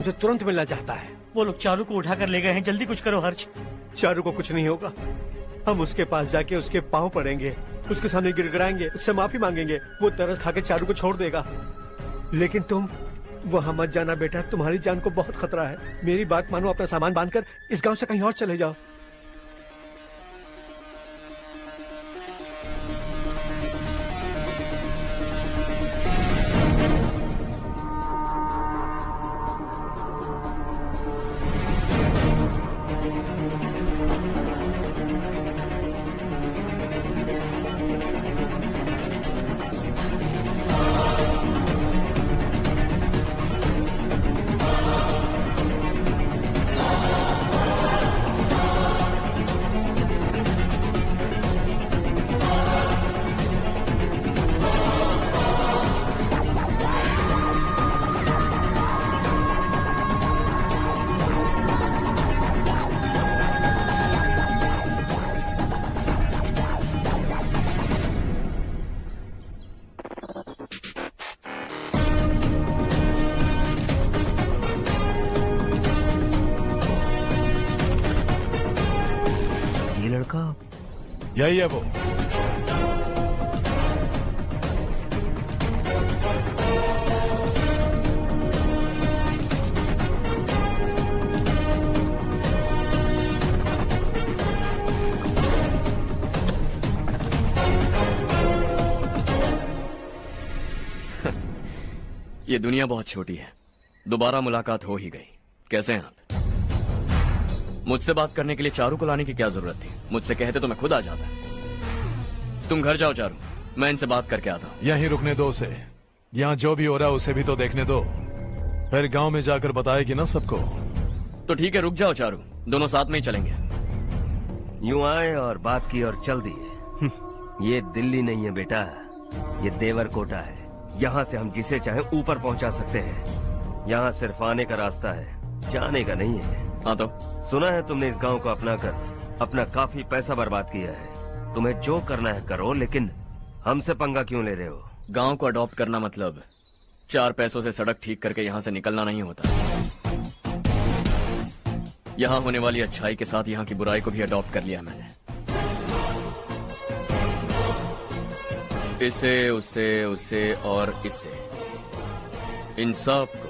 मुझे तुरंत मिलना चाहता है। वो लोग चारू को उठाकर ले गए हैं, जल्दी कुछ करो हर्ष। चारू को कुछ नहीं होगा। हम उसके पास जाके उसके पाँव पड़ेंगे, उसके सामने गिड़गिड़ाएंगे, उससे माफी मांगेंगे। वो तरस खा के चारू को छोड़ देगा। लेकिन तुम वहाँ मत जाना बेटा, तुम्हारी जान को बहुत खतरा है। मेरी बात मानो, अपना सामान बांधकर इस गांव से कहीं और चले जाओ। यही है वो। ये दुनिया बहुत छोटी है, दोबारा मुलाकात हो ही गई। कैसे हैं आप? मुझसे बात करने के लिए चारू को लाने की क्या जरूरत थी? मुझसे कहते तो मैं खुद आ जाता। तुम घर जाओ चारू, मैं इनसे बात करके आता हूँ। यहीं रुकने दो उसे। यहाँ जो भी हो रहा है उसे भी तो देखने दो, फिर गांव में जाकर बताएगी ना सबको। तो ठीक है, रुक जाओ चारू, दोनों साथ में ही चलेंगे। यूं आए और बात की और चल दिए। ये दिल्ली नहीं है बेटा, ये देवरकोटा है। यहाँ से हम जिसे चाहे ऊपर पहुँचा सकते हैं। यहाँ सिर्फ आने का रास्ता है, जाने का नहीं है। हाँ तो सुना है तुमने इस गांव को अपना कर अपना काफी पैसा बर्बाद किया है। तुम्हें जो करना है करो, लेकिन हमसे पंगा क्यों ले रहे हो? गांव को अडॉप्ट करना मतलब 4 पैसों से सड़क ठीक करके यहाँ से निकलना नहीं होता। यहाँ होने वाली अच्छाई के साथ यहाँ की बुराई को भी अडॉप्ट कर लिया मैंने। इससे, उससे, उससे और इससे, इन सब को,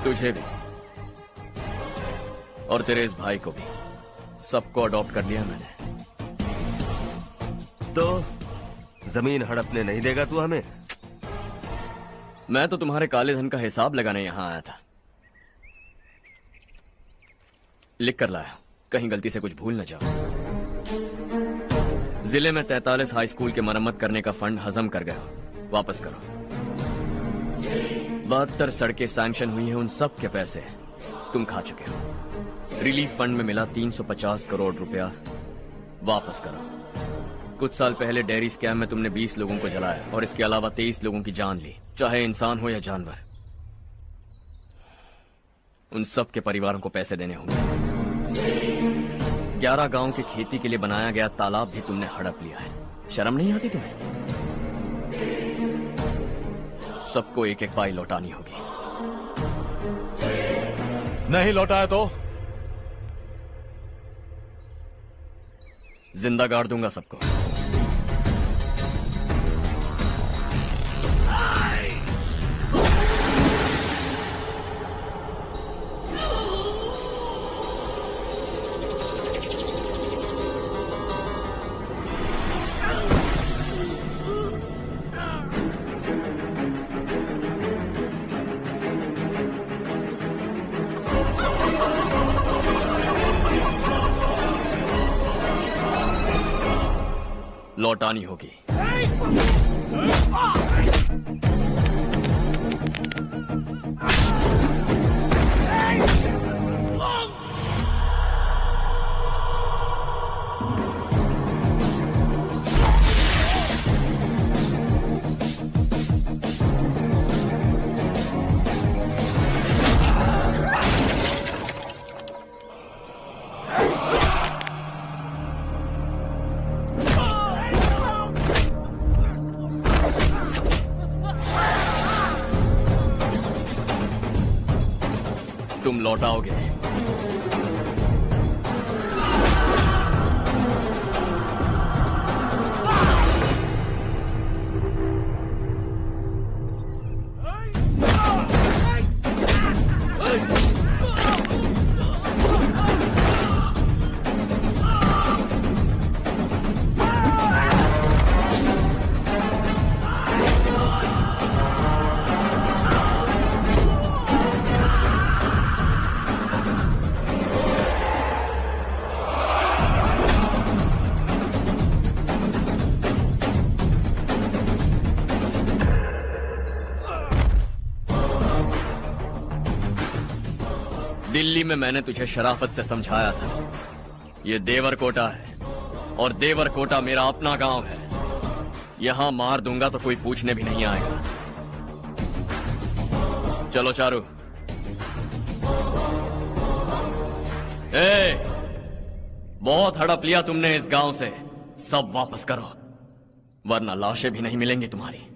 तुझे भी और तेरे इस भाई को भी, सबको अडॉप्ट कर लिया मैंने। तो जमीन हड़पने नहीं देगा तू हमें? मैं तो तुम्हारे काले धन का हिसाब लगाने यहाँ आया था। लिख कर लाया, कहीं गलती से कुछ भूल न जाओ। जिले में 43 हाई स्कूल के मरम्मत करने का फंड हजम कर गया, वापस करो। 72 सड़कें सैंक्शन हुई हैं, उन सब के पैसे तुम खा चुके हो। रिलीफ फंड में मिला 350 करोड़ रुपया, वापस करो। कुछ साल पहले डेयरी स्कैम में तुमने 20 लोगों को जलाया और इसके अलावा 23 लोगों की जान ली, चाहे इंसान हो या जानवर। उन सब के परिवारों को पैसे देने होंगे। 11 गांव के खेती के लिए बनाया गया तालाब भी तुमने हड़प लिया है। शर्म नहीं आती तुम्हें? सबको एक एक पाई लौटानी होगी। नहीं लौटाया तो जिंदा गाड़ दूंगा सबको। लौटानी होगी। तुम लौटाओगे। दिल्ली में मैंने तुझे शराफत से समझाया था, ये देवरकोटा है और देवरकोटा मेरा अपना गांव है। यहां मार दूंगा तो कोई पूछने भी नहीं आएगा। चलो चारू। बहुत हड़प लिया तुमने इस गांव से, सब वापस करो वरना लाशें भी नहीं मिलेंगी तुम्हारी।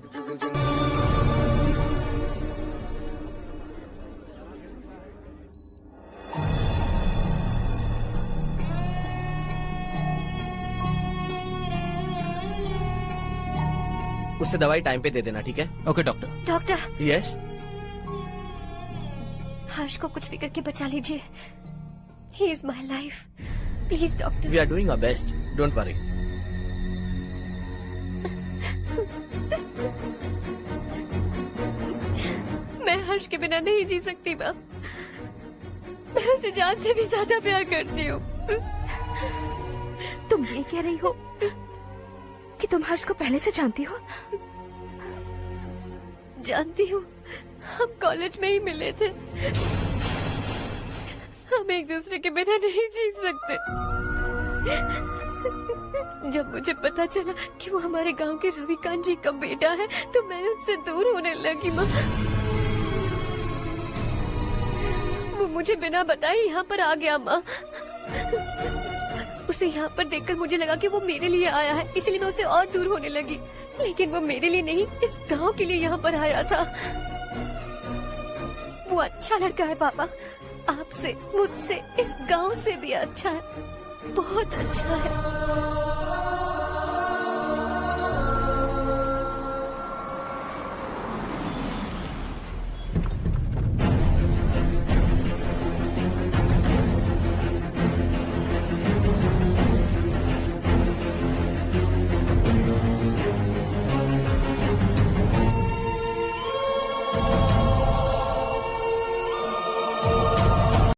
उससे दवाई टाइम पे दे देना, ठीक है? Okay doctor. Doctor yes. Harsh को कुछ भी करके बचा लीजिए। He is my life, please doctor. We are doing our best, don't worry. मैं हर्ष के बिना नहीं जी सकती माँ। मैं उसे जान से भी ज्यादा प्यार करती हूँ। तुम ये कह रही हो कि तुम हर्ष को पहले से जानती हो? जानती हूँ, हम कॉलेज में ही मिले थे। हम एक दूसरे के बिना नहीं जी सकते। जब मुझे पता चला कि वो हमारे गांव के रविकांत जी का बेटा है तो मैं उससे दूर होने लगी माँ। वो मुझे बिना बताए यहाँ पर आ गया माँ। उसे यहाँ पर देखकर मुझे लगा कि वो मेरे लिए आया है, इसलिए मैं उससे और दूर होने लगी। लेकिन वो मेरे लिए नहीं, इस गांव के लिए यहाँ पर आया था। वो अच्छा लड़का है पापा, आपसे, मुझसे, इस गांव से भी अच्छा है, बहुत अच्छा है।